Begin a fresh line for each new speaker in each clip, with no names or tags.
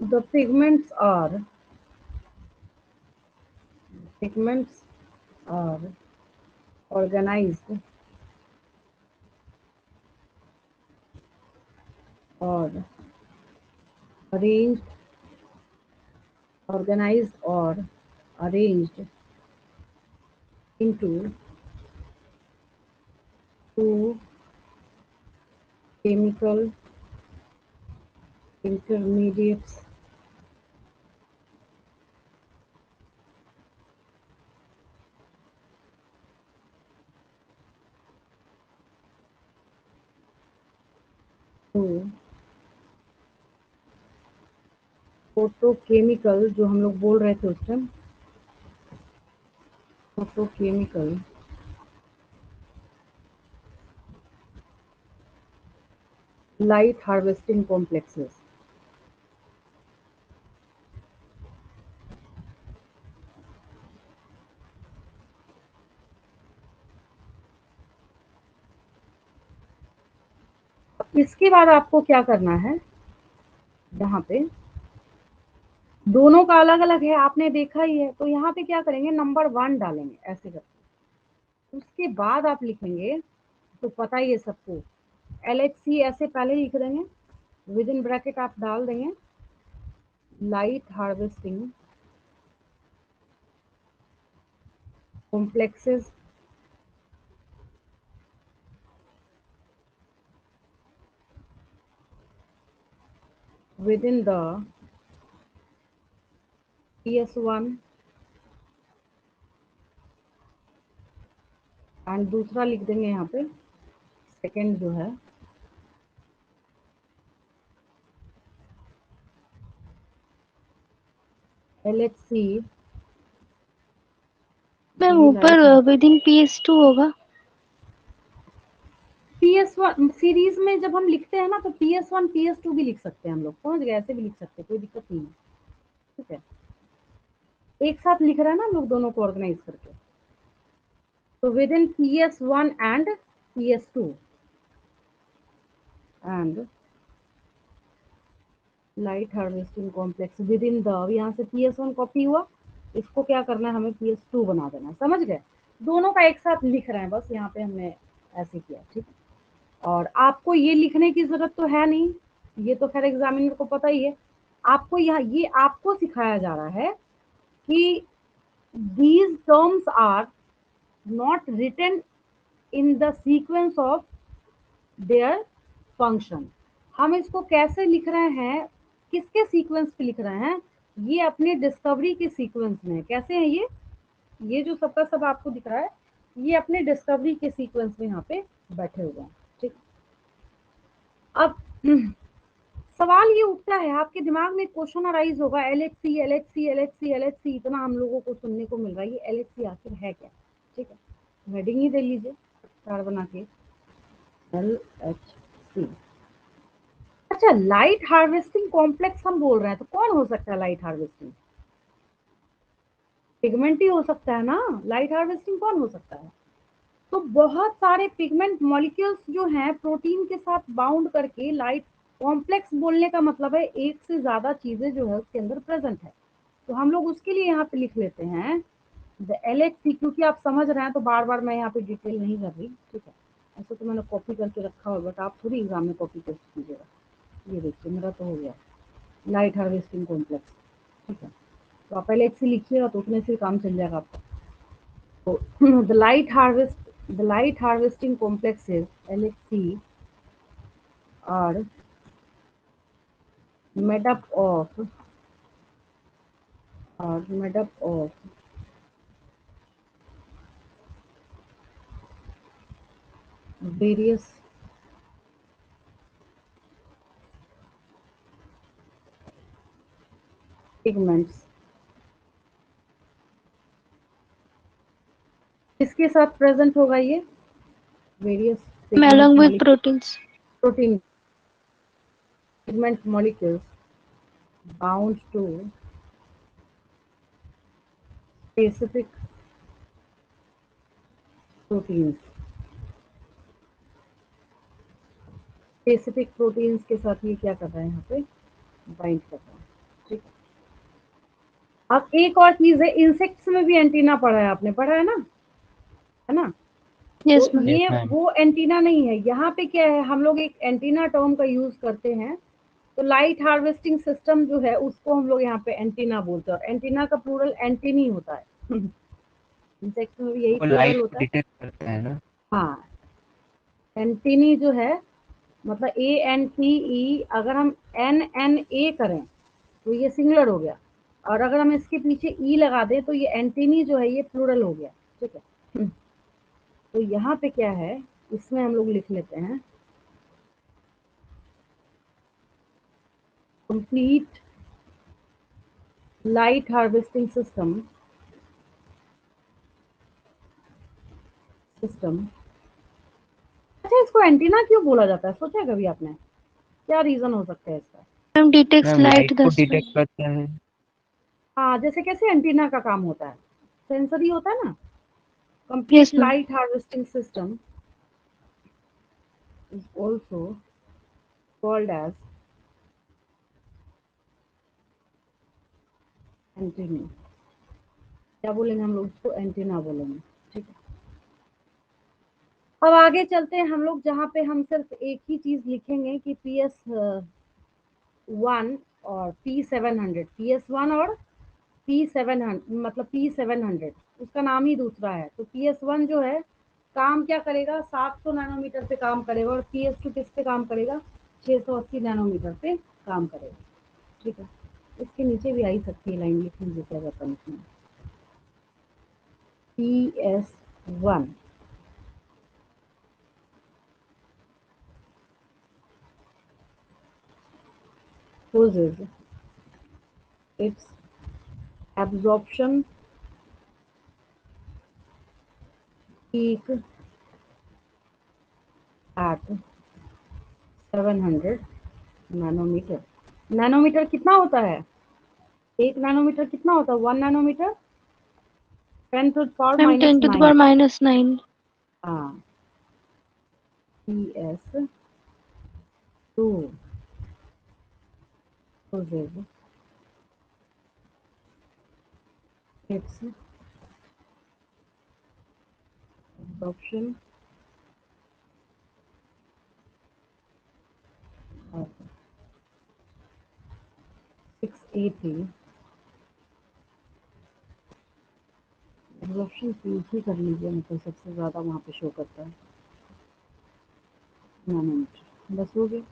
The pigments are organized or arranged into two chemical intermediates to photochemical, जो हम लोग बोल रहे थे उस time, photochemical light harvesting complexes. इसके बाद आपको क्या करना है, यहाँ पे दोनों का अलग अलग है, आपने देखा ही है, तो यहाँ पे क्या करेंगे, नंबर 1 डालेंगे ऐसे करके। उसके बाद आप लिखेंगे, तो पता ही है सबको, LHC ऐसे पहले लिख देंगे, विद इन ब्रैकेट आप डाल देंगे light harvesting complexes within the PS1 and दूसरा लिख देंगे यहाँ पे सेकंड जो है LHC।
मैम ऊपर विद इन PS2 होगा।
PS1 सीरीज में जब हम लिखते हैं ना, तो PS1 PS2 भी लिख सकते हैं हम लोग, समझ गए, ऐसे भी लिख सकते हैं, कोई दिक्कत नहीं है, ठीक है। एक साथ लिख रहे हैं ना हम लोग दोनों को ऑर्गेनाइज करके, तो with in PS1 and PS2 and light harvesting complex with in the, यहाँ से PS1 कॉपी हुआ, इसको क्या करना है, हमें PS2 बना देना है, समझ गए। दोनों का एक साथ लिख रहे हैं, बस यहाँ पे हमने ऐसे किया, ठीक। और आपको ये लिखने की जरूरत तो है नहीं, ये तो खैर एग्जामिनर को पता ही है। आपको यहाँ ये आपको सिखाया जा रहा है कि these terms are not written in the sequence of their function। हम इसको कैसे लिख रहे हैं, किसके सीक्वेंस पे लिख रहे हैं, ये अपने डिस्कवरी के सीक्वेंस में। कैसे है ये जो सबका सब आपको दिख रहा है, ये अपने डिस्कवरी के सीक्वेंस में यहाँ पे बैठे हुए हैं, ठीक। अब सवाल ये उठता है, आपके दिमाग में क्वेश्चन अराइज होगा, LHC LHC LHC LHC इतना हम लोगों को सुनने को मिल रहा है, ये LHC आखिर है क्या, ठीक है। हेडिंग ही दे लीजिए स्टार बना के, LHC। अच्छा, लाइट हार्वेस्टिंग कॉम्प्लेक्स हम बोल रहे हैं, तो कौन हो सकता है लाइट हार्वेस्टिंग? पिगमेंट ही हो सकता है ना, लाइट हार्वेस्टिंग कौन हो सकता है? तो बहुत सारे पिगमेंट मॉलिक्यूल्स जो हैं प्रोटीन के साथ बाउंड करके, लाइट कॉम्प्लेक्स बोलने का मतलब है एक से ज्यादा चीजें जो है उसके अंदर प्रेजेंट है, तो हम लोग उसके लिए यहाँ पे लिख लेते हैं द LHC, क्योंकि आप समझ रहे हैं तो बार बार मैं यहाँ पे डिटेल नहीं कर रही, ठीक है। ऐसे तो मैंने कॉपी करके रखा हुआ, बट आप थोड़ी एग्जाम में कॉपी पेस्ट कीजिएगा। ये देखिए मेरा तो हो गया लाइट हार्वेस्टिंग कॉम्प्लेक्स, ठीक है। तो आप LHC लिखिएगा तो उतने से काम चल जाएगा आपका। तो the light harvesting complexes LHC are made up of various pigments। किसके साथ प्रेजेंट होगा ये, various pigment
along with
molecule,
proteins।
Protein pigment molecules bound to specific proteins। Specific proteins के साथ ये क्या कर रहा है, यहाँ पे बाइंड कर रहा है। ठीक है। अब एक और चीज है, इंसेक्ट्स में भी एंटीना पढ़ा है आपने, पढ़ा है ना?
यस
तो
मैम।
ये
यस मैम।
वो एंटीना नहीं है, यहाँ पे क्या है, हम लोग एक एंटीना टर्म का यूज करते हैं। तो लाइट हार्वेस्टिंग सिस्टम जो है उसको हम लोग यहाँ पे एंटीना बोलते हैं, और एंटीना का प्लूरल एंटीनी होता है। इंसेक्ट्स में भी यही
वो
प्लूरल
लाइट
होता है।
डिटेक्ट करते हैं ना।
हाँ, एंटीनी जो है मतलब ANTE, अगर हम NNA करें तो ये सिंगुलर हो गया, और अगर हम इसके पीछे ई लगा दें तो ये एंटीनी जो है ये प्लूरल हो गया। ठीक है। तो यहाँ पे क्या है, इसमें हम लोग लिख लेते हैं कंप्लीट लाइट हार्वेस्टिंग सिस्टम। अच्छा, इसको एंटीना क्यों बोला जाता है, सोचा है कभी आपने? क्या रीजन हो सकता है इसका?
Ma'am detects
ma'am
light
light
the
को
स्काई।
डिटेक्ट करता है।
हाँ, जैसे कैसे एंटीना का काम होता है, सेंसरी होता है ना।
Yes
complete
ma'am.
Light harvesting system is also called as antenna. क्या बोलेंगे हम लोग इसको, एंटीना बोलेंगे। ठीक है। अब आगे चलते हैं हम लोग, जहाँ पे हम सिर्फ एक ही चीज लिखेंगे कि PS1 और PS1 और P700, मतलब P700 उसका नाम ही दूसरा है। तो PS1 जो है काम क्या करेगा, 700 नैनोमीटर पे काम करेगा, और PS2 किस पे काम करेगा, 680 नैनोमीटर पे काम करेगा। ठीक है। इसके नीचे भी आई सकती है लाइन, लिख लीजिए क्या करता है इसमें। PS1 poses its absorption peak at 700 nanometre. Nanometre कितना होता है, एक नैनोमीटर कितना होता है, 1 nanometre 10 to power
ma'am
minus
10 to the
9।
power -9।
हाँ, PS2 poses its absorption at 680। Absorption peak ही कर लीजिए, मतलब सबसे ज़्यादा वहाँ पे शो करता है नैनोमीटर। बस हो गया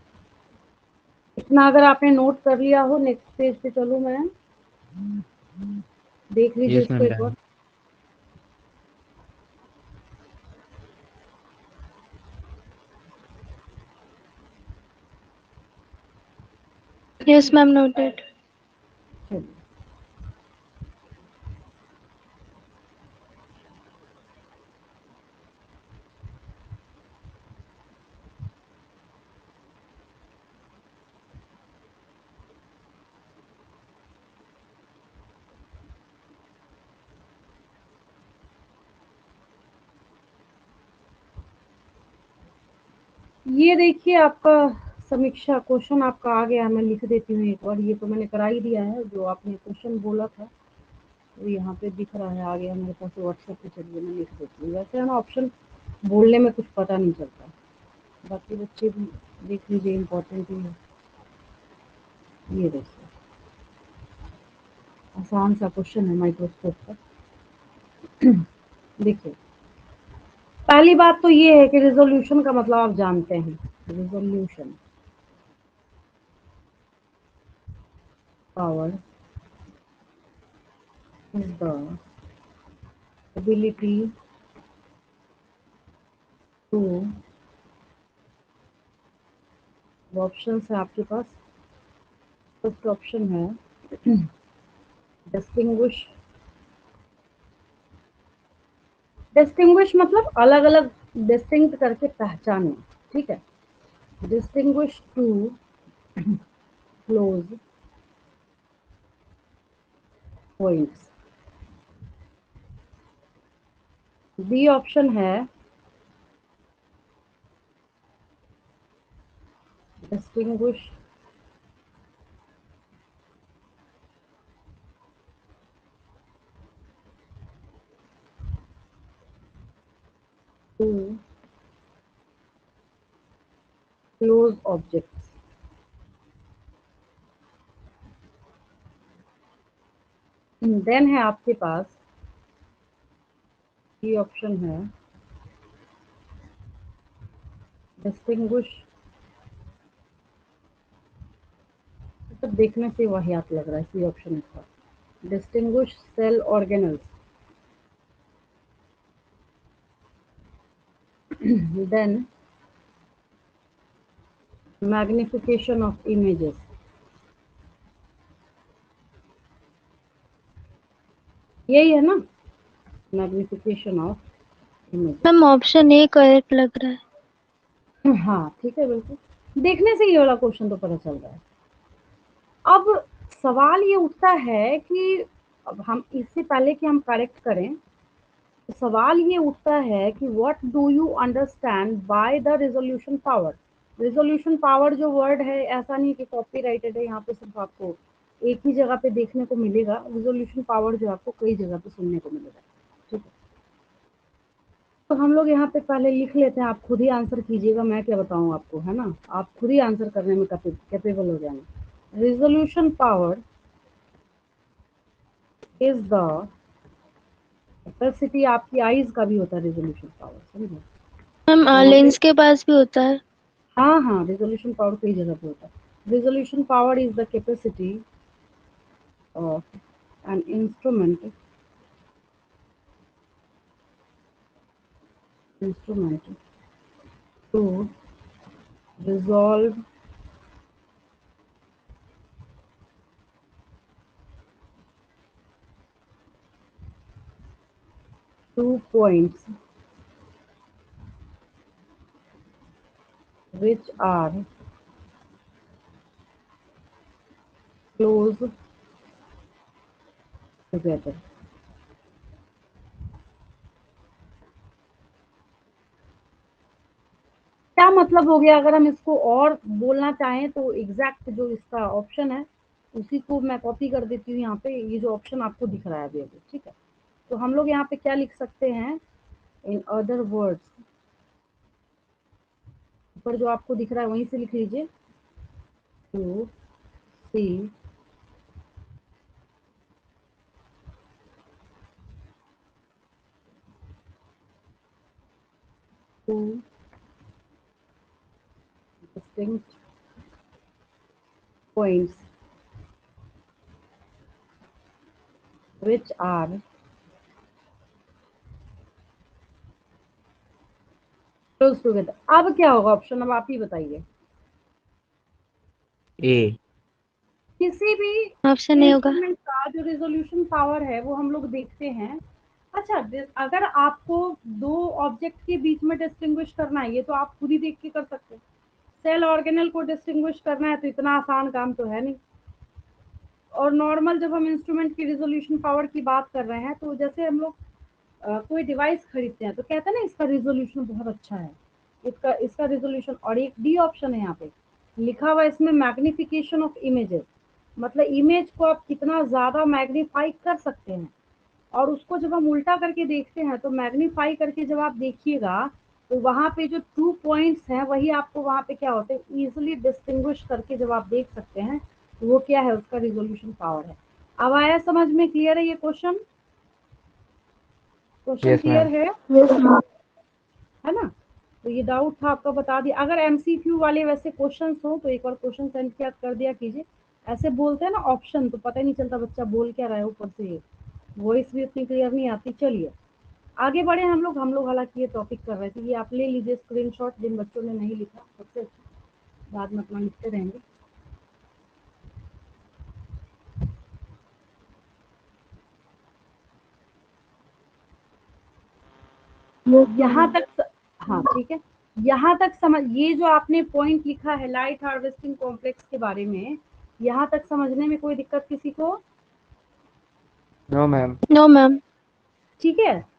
इतना। अगर आपने नोट कर लिया हो, नेक्स्ट पेज पे चलूँ मैं, देख लीजिए
यस
इसको
मैम
एक बार।
डन।
Yes ma'am noted.
चलिए, ये देखिए आपका समीक्षा क्वेश्चन आपका आ गया, मैं लिख देती हूँ एक बार। ये तो मैंने करा ही दिया है, जो आपने क्वेश्चन बोला था वो यहाँ पे दिख रहा है, आ गया मेरे पास व्हाट्सएप पे। चलिए मैं लिख देती हूँ। वैसे है ना, ऑप्शन बोलने में कुछ पता नहीं चलता, बाकी बच्चे भी देख लीजिए, इम्पोर्टेंट ही है। ये देखिए, आसान सा क्वेश्चन है माइक्रोस्कोप का। देखिए, पहली बात तो ये है कि रिजोल्यूशन का मतलब आप जानते हैं। Resolution power is the ability to, option है आपके पास। फर्स्ट ऑप्शन है डिस्टिंग्विश। डिस्टिंग्विश मतलब अलग अलग, डिस्टिंक्ट करके पहचाने। ठीक है। Distinguish to close points. B option है distinguish to close objects. Then है आपके पास ये ऑप्शन है डिस्टिंग्विश, तो देखने से वाहियात लग रहा है, सी ऑप्शन इसका, distinguish cell organelles. Then magnification of images, यही है ना, magnification of images.
Ma'am option A correct लग रहा है.
हाँ ठीक है, बिल्कुल, देखने से ये वाला क्वेश्चन तो पता चल रहा है. अब सवाल ये उठता है कि अब हम इससे पहले कि हम करेक्ट करें, तो सवाल ये उठता है कि what do you understand by the resolution power. Resolution power जो वर्ड है, ऐसा नहीं कि कॉपीराइटेड है, यहाँ पे सिर्फ आपको एक ही जगह पे देखने को मिलेगा. रेजोल्यूशन पावर जो आपको कई जगह पे सुनने को मिलेगा. ठीक है, तो हम लोग यहाँ पे पहले लिख लेते हैं, आप खुद ही आंसर कीजिएगा, मैं क्या बताऊँ आपको, है ना, आप खुद ही आंसर करने में कैपेबल हो जाएंगे. Resolution power is the capacity, आपकी आईज का भी होता है रेजोल्यूशन पावर, समझे.
मैम लेंस के पास भी होता है.
हाँ हाँ, रेजोल्यूशन पावर कई जगह पे होता है. Resolution power is the capacity of an instrument to resolve two points which are close together. क्या मतलब हो गया, अगर हम इसको और बोलना चाहें तो एग्जैक्ट जो इसका ऑप्शन है उसी को मैं कॉपी कर देती हूँ यहाँ पे, ये जो ऑप्शन आपको दिख रहा है अभी अभी. ठीक है, तो हम लोग यहाँ पे क्या लिख सकते हैं, इन अदर वर्ड्स, ऊपर जो आपको दिख रहा है वहीं से लिख लीजिए, to see two distinct points which are close together. अब क्या होगा ऑप्शन, अब आप ही बताइए.
ए.
किसी भी
ऑप्शन ए होगा.
इंस्ट्रूमेंट का जो रेजोल्यूशन पावर है वो हम लोग देखते हैं. अच्छा, अगर आपको दो ऑब्जेक्ट के बीच में डिस्टिंग्विश करना है, ये तो आप खुद ही देख के कर सकते हैं. सेल ऑर्गेनल को डिस्टिंग्विश करना है तो इतना आसान काम तो है नहीं. और नॉर्मल जब हम इंस्ट्रूमेंट की रेजोल्यूशन पावर की बात कर रहे हैं, तो जैसे हम लोग कोई डिवाइस खरीदते हैं तो कहते हैं ना इसका रेजोल्यूशन बहुत अच्छा है, इसका रेजोल्यूशन. और एक डी ऑप्शन है यहाँ पे लिखा हुआ, इसमें मैग्निफिकेशन ऑफ इमेजेस, मतलब इमेज को आप कितना ज्यादा मैग्नीफाई कर सकते हैं. और उसको जब हम उल्टा करके देखते हैं तो मैग्नीफाई करके जब आप देखिएगा तो वहाँ पे जो 2 पॉइंट्स हैं वही आपको वहाँ पे क्या होते हैं, इजिली डिस्टिंग्विश करके जब आप देख सकते हैं तो वो क्या है, उसका रिजोल्यूशन पावर है. अब आया समझ में, क्लियर है ये क्वेश्चन, क्वेश्चन क्लियर है, है ना. तो ये डाउट था आपका, बता दिया. अगर एमसीक्यू वाले वैसे क्वेश्चंस हो तो एक बार क्वेश्चन सेंड किया कर दिया कीजिए. ऐसे बोलते हैं ना ऑप्शन, तो पता ही नहीं चलता बच्चा बोल क्या रहा है, ऊपर से वॉइस भी उतनी क्लियर नहीं आती. चलिए आगे बढ़े हम लोग हालांकि ये टॉपिक कर रहे थे, ये आप ले लीजिए स्क्रीनशॉट, जिन बच्चों ने नहीं लिखा सबसे बाद में अपना लिखते रहेंगे. यहाँ तक हाँ ठीक है, यहाँ तक समझ, ये जो आपने पॉइंट लिखा है लाइट हार्वेस्टिंग कॉम्प्लेक्स के बारे में, यहाँ तक समझने में कोई दिक्कत किसी को?
No ma'am.
No ma'am.
ठीक है,